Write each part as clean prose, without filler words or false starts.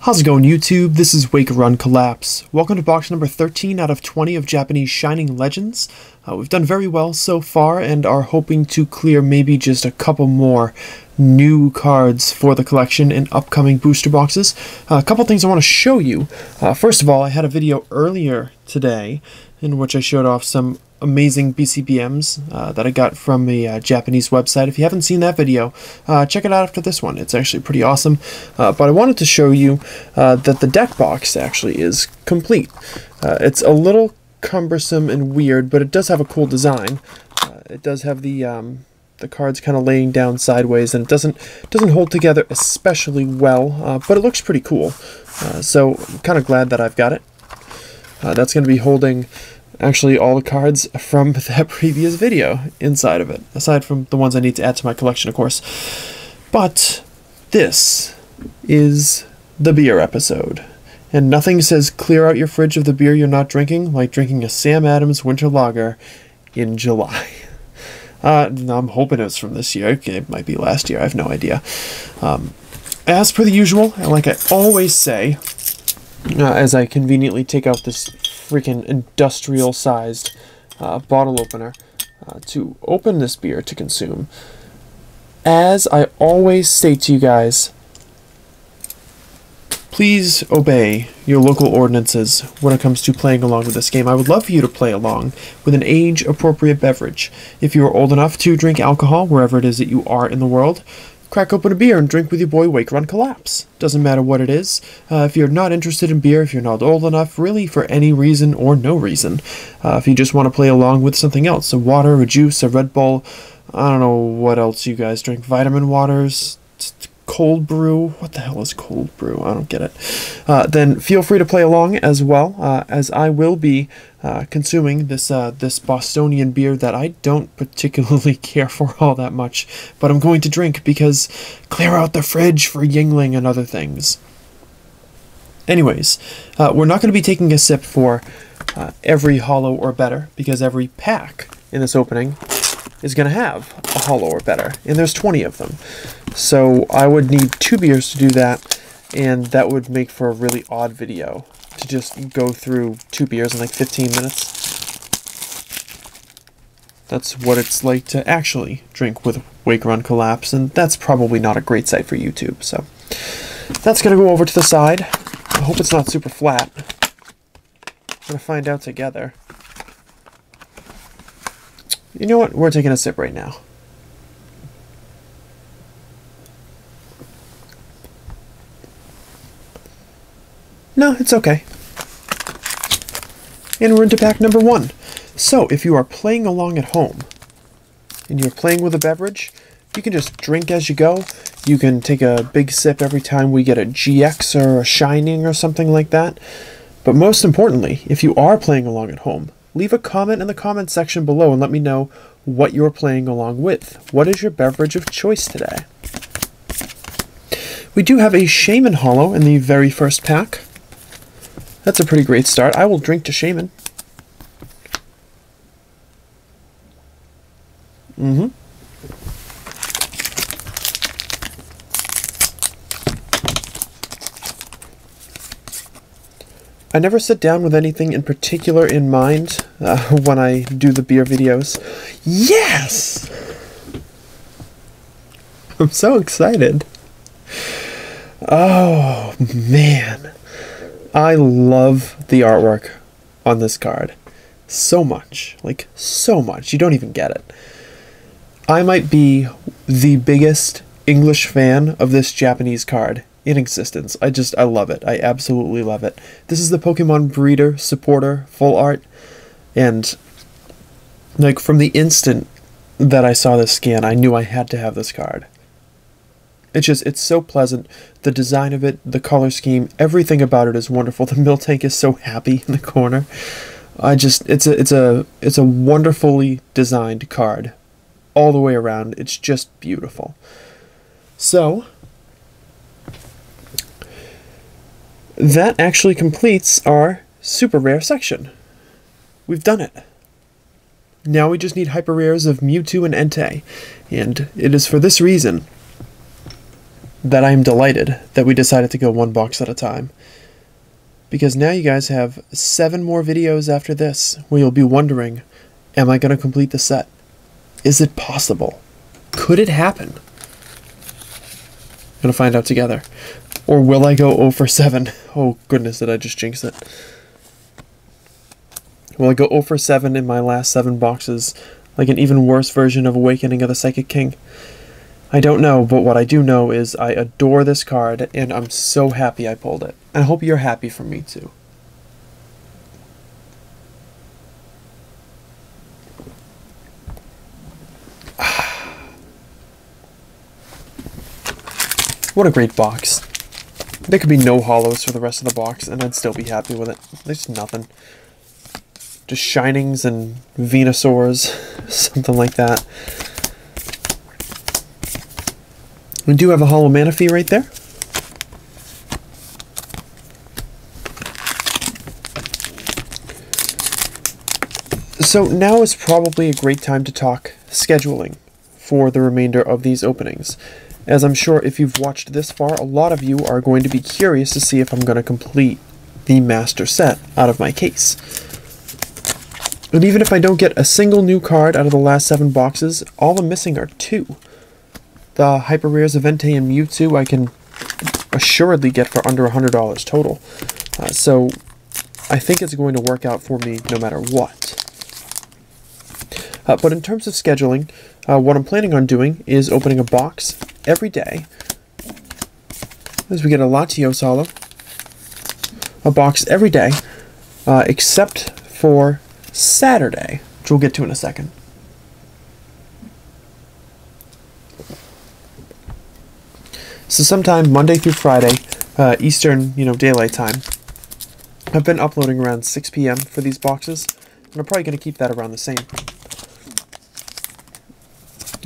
How's it going, YouTube? This is Wake Run Collapse. Welcome to box number 13 out of 20 of Japanese Shining Legends. We've done very well so far and are hoping to clear maybe just a couple more new cards for the collection in upcoming booster boxes. A couple things I want to show you. First of all, I had a video earlier today in which I showed off some amazing BCBMs that I got from a Japanese website. If you haven't seen that video, check it out after this one. It's actually pretty awesome. But I wanted to show you that the deck box actually is complete. It's a little cumbersome and weird, but it does have a cool design. It does have the cards kind of laying down sideways, and it doesn't hold together especially well, but it looks pretty cool. So I'm kind of glad that I've got it. That's going to be holding actually all the cards from that previous video inside of it, aside from the ones I need to add to my collection, of course. But this is the beer episode, and nothing says clear out your fridge of the beer you're not drinking like drinking a Sam Adams Winter Lager in July. I'm hoping it's from this year. It might be last year. I have no idea. As per the usual, and like I always say, as I conveniently take out this freaking industrial-sized bottle opener to open this beer to consume, as I always say to you guys, please obey your local ordinances when it comes to playing along with this game. I would love for you to play along with an age-appropriate beverage. If you are old enough to drink alcohol wherever it is that you are in the world, crack open a beer and drink with your boy Wake Run Collapse. Doesn't matter what it is. If you're not interested in beer, if you're not old enough, really for any reason or no reason, if you just want to play along with something else, a water, a juice, a Red Bull, I don't know what else you guys drink, vitamin waters, cold brew, what the hell is cold brew? I don't get it. Then feel free to play along as well, as I will be consuming this Bostonian beer that I don't particularly care for all that much, but I'm going to drink because clear out the fridge for Yingling and other things. Anyways, we're not going to be taking a sip for every hollow or better, because every pack in this opening is going to have a hollow or better, and there's 20 of them. So I would need 2 beers to do that, and that would make for a really odd video to just go through 2 beers in like 15 minutes. That's what it's like to actually drink with Wake Run Collapse, and that's probably not a great sight for YouTube. So that's going to go over to the side. I hope it's not super flat. We're going to find out together. You know what? We're taking a sip right now. No, it's okay. And we're into pack number 1. So, if you are playing along at home, and you're playing with a beverage, you can just drink as you go. You can take a big sip every time we get a GX or a Shining or something like that. But most importantly, if you are playing along at home, leave a comment in the comment section below and let me know what you're playing along with. What is your beverage of choice today? We do have a Shaman Hollow in the very first pack. That's a pretty great start. I will drink to Shaman. I never sit down with anything in particular in mind when I do the beer videos. Yes! I'm so excited. Oh, man. I love the artwork on this card. So much. Like, so much. You don't even get it. I might be the biggest English fan of this Japanese card in existence. I love it. I absolutely love it. This is the Pokemon Breeder Supporter full art, and like from the instant that I saw this scan, I knew I had to have this card. It's so pleasant. The design of it, the color scheme, everything about it is wonderful. The Miltank is so happy in the corner. It's a wonderfully designed card all the way around. It's just beautiful. So that actually completes our super rare section. We've done it. Now we just need hyper rares of Mewtwo and Entei, and it is for this reason that I'm delighted that we decided to go one box at a time. Because now you guys have 7 more videos after this where you'll be wondering, am I going to complete the set? Is it possible? Could it happen? Gonna find out together. Or will I go 0 for 7? Oh goodness, did I just jinx it? Will I go 0 for 7 in my last 7 boxes, like an even worse version of Awakening of the Psychic King? I don't know, but what I do know is I adore this card, and I'm so happy I pulled it. I hope you're happy for me too. What a great box. There could be no hollows for the rest of the box, and I'd still be happy with it. There's nothing. Just Shinings and Venusaurs, something like that. We do have a Hollow Manaphy right there. So now is probably a great time to talk scheduling for the remainder of these openings. As I'm sure if you've watched this far, a lot of you are going to be curious to see if I'm going to complete the master set out of my case. And even if I don't get a single new card out of the last 7 boxes, all I'm missing are 2. The Hyper Rares Evente and Mewtwo I can assuredly get for under $100 total. So I think it's going to work out for me no matter what. But in terms of scheduling, what I'm planning on doing is opening a box every day. As we get a Latios Hollow. A box every day, except for Saturday, which we'll get to in a second. So sometime Monday through Friday, Eastern, daylight time. I've been uploading around 6 p.m. for these boxes, and I'm probably going to keep that around the same.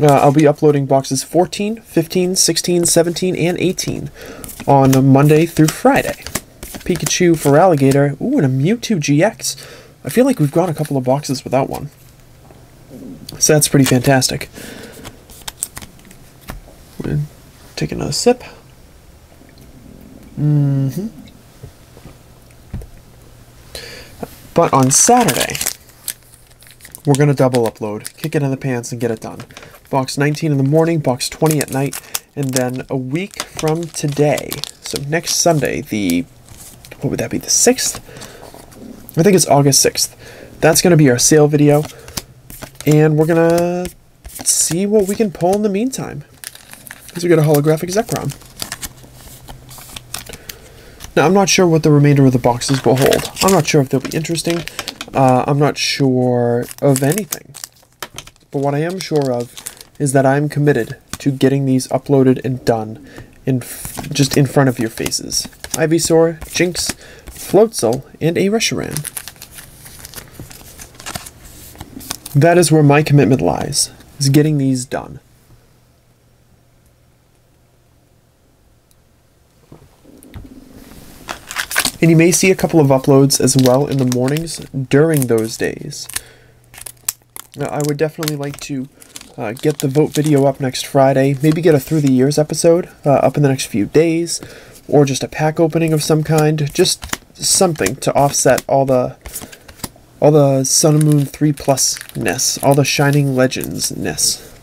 I'll be uploading boxes 14, 15, 16, 17, and 18 on Monday through Friday. Pikachu for Alligator. Ooh, and a Mewtwo GX. I feel like we've got a couple of boxes without one. So that's pretty fantastic. Take another sip. But on Saturday, we're going to double upload, kick it in the pants, and get it done. Box 19 in the morning, box 20 at night, and then a week from today, so next Sunday, what would that be, the 6th? I think it's August 6th. That's going to be our sale video, and we're going to see what we can pull in the meantime. Because we got a holographic Zekrom. Now, I'm not sure what the remainder of the boxes will hold. I'm not sure if they'll be interesting. I'm not sure of anything. But what I am sure of is that I'm committed to getting these uploaded and done just in front of your faces. Ivysaur, Jinx, Floatzel, and a Reshiram. That is where my commitment lies, is getting these done. And you may see a couple of uploads as well in the mornings during those days. Now, I would definitely like to get the vote video up next Friday, maybe get a Through the Years episode up in the next few days, or just a pack opening of some kind, just something to offset all the Sun and Moon 3+-ness, all the Shining Legends-ness.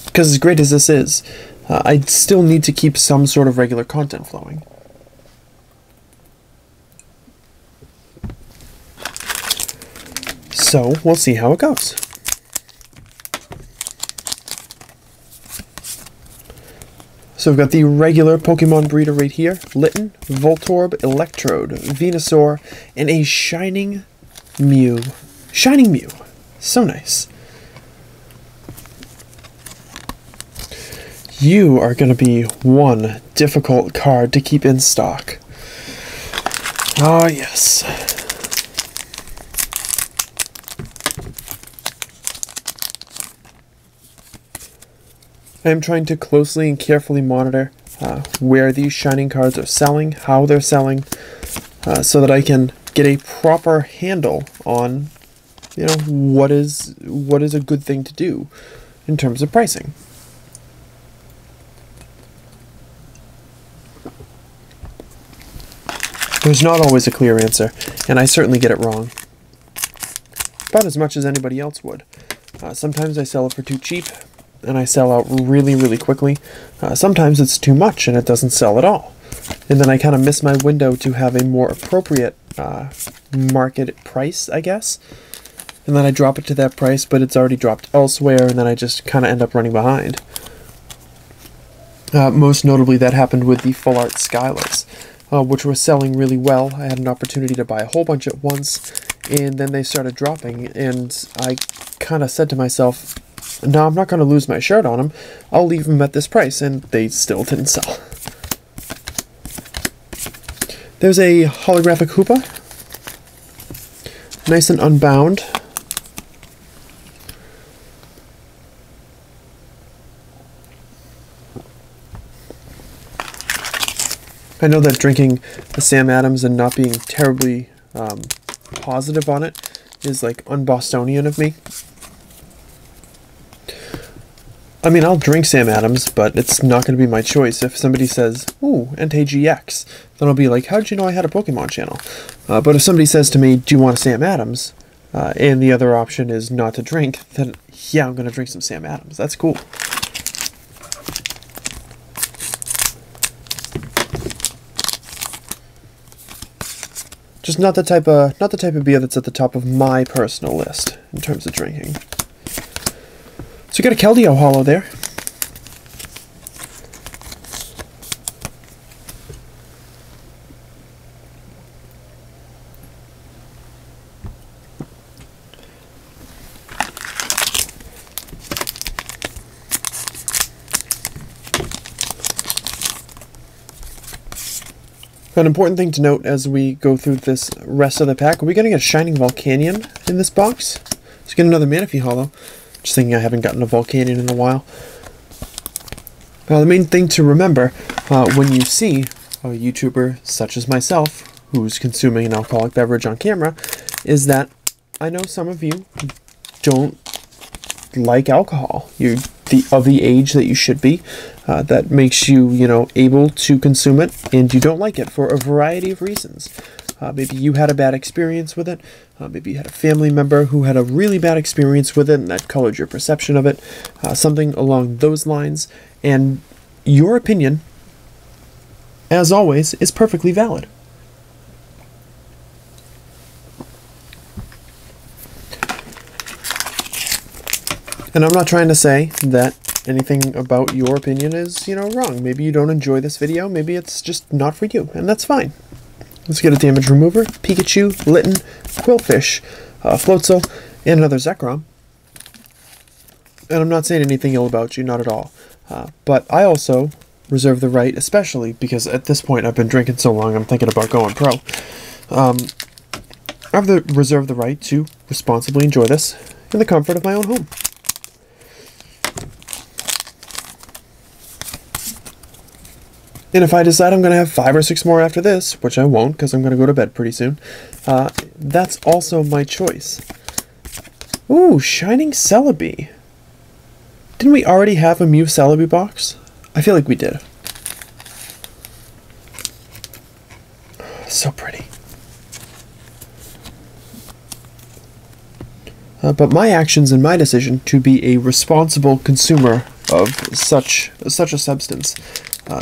Because as great as this is, I still need to keep some sort of regular content flowing. So, we'll see how it goes. So we've got the regular Pokemon breeder right here. Litten, Voltorb, Electrode, Venusaur, and a Shining Mew. Shining Mew. So nice. You are going to be one difficult card to keep in stock. Ah, yes. I am trying to closely and carefully monitor where these shining cards are selling, how they're selling, so that I can get a proper handle on, what is a good thing to do in terms of pricing. There's not always a clear answer, and I certainly get it wrong. About as much as anybody else would. Sometimes I sell it for too cheap, and I sell out really, really quickly. Sometimes it's too much, and it doesn't sell at all. And then I kind of miss my window to have a more appropriate market price, I guess. And then I drop it to that price, but it's already dropped elsewhere, and then I just kind of end up running behind. Most notably, that happened with the Full Art Skylights, which were selling really well. I had an opportunity to buy a whole bunch at once, and then they started dropping, and I kind of said to myself, no, I'm not going to lose my shirt on them. I'll leave them at this price, and they still didn't sell. There's a holographic hoopah. Nice and unbound. I know that drinking the Sam Adams and not being terribly positive on it is like un-Bostonian of me. I mean, I'll drink Sam Adams, but it's not going to be my choice. If somebody says, ooh, NTGX, then I'll be like, how'd you know I had a Pokemon channel? But if somebody says to me, do you want a Sam Adams? And the other option is not to drink, then yeah, I'm going to drink some Sam Adams. That's cool. Just not the type of beer that's at the top of my personal list in terms of drinking. So you got a Keldeo Hollow there. An important thing to note as we go through this rest of the pack, are we going to get a Shining Volcanion in this box? Let's get another Manaphy Hollow. Just thinking I haven't gotten a Volcanion in a while. Now the main thing to remember when you see a YouTuber such as myself who's consuming an alcoholic beverage on camera is that I know some of you don't like alcohol. You're of the age that you should be. That makes you, able to consume it, and you don't like it for a variety of reasons. Maybe you had a bad experience with it. Maybe you had a family member who had a really bad experience with it, and that colored your perception of it. Something along those lines. And your opinion, as always, is perfectly valid. And I'm not trying to say that anything about your opinion is, wrong. Maybe you don't enjoy this video. Maybe it's just not for you, and that's fine. Let's get a damage remover, Pikachu, Litten, Quillfish, Floatzel, and another Zekrom. And I'm not saying anything ill about you, not at all. But I also reserve the right, especially because at this point I've been drinking so long I'm thinking about going pro. I have reserve the right to responsibly enjoy this in the comfort of my own home. And if I decide I'm going to have 5 or 6 more after this, which I won't because I'm going to go to bed pretty soon, that's also my choice. Ooh, Shining Celebi. Didn't we already have a Mew Celebi box? I feel like we did. So pretty. But my actions and my decision to be a responsible consumer of such a substance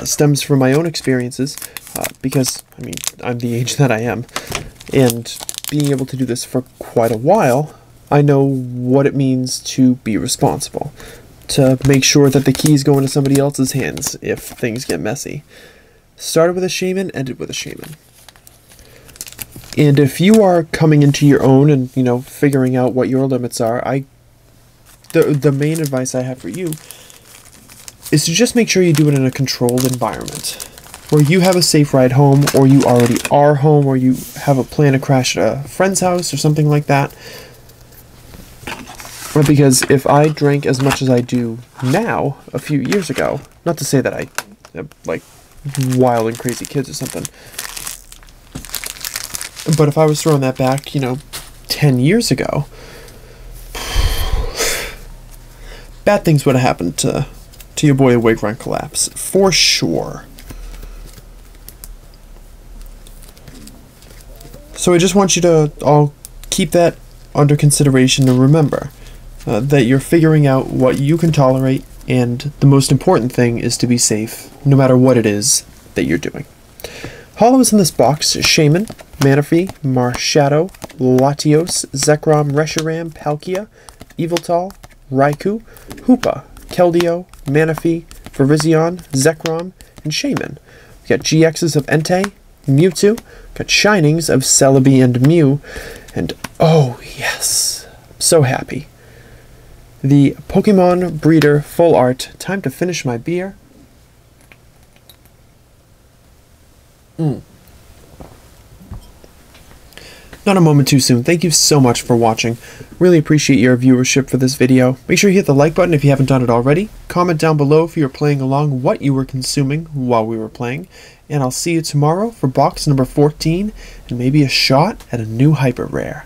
stems from my own experiences, because, I'm the age that I am, and being able to do this for quite a while, I know what it means to be responsible, to make sure that the keys go into somebody else's hands if things get messy. Started with a shaman, ended with a shaman. And if you are coming into your own and, figuring out what your limits are, the main advice I have for you is to just make sure you do it in a controlled environment, where you have a safe ride home, or you already are home, or you have a plan to crash at a friend's house or something like that. Because if I drank as much as I do now, a few years ago, not to say that I have, wild and crazy kids or something, but if I was throwing that back, 10 years ago, bad things would have happened to your boy Wake Run Collapse, for sure. So I just want you to all keep that under consideration and remember that you're figuring out what you can tolerate, and the most important thing is to be safe, no matter what it is that you're doing. Hollows in this box: Shaman, Manaphy, Marshadow, Latios, Zekrom, Reshiram, Palkia, Yveltal, Raikou, Hoopa, Keldeo, Manaphy, Virizion, Zekrom, and Shaman. We got GXs of Entei, Mewtwo, got Shinings of Celebi and Mew, and oh yes, I'm so happy. The Pokemon Breeder Full Art. Time to finish my beer. Not a moment too soon. Thank you so much for watching. Really appreciate your viewership for this video. Make sure you hit the like button if you haven't done it already. Comment down below if you were playing along, what you were consuming while we were playing. And I'll see you tomorrow for box number 14 and maybe a shot at a new hyper rare.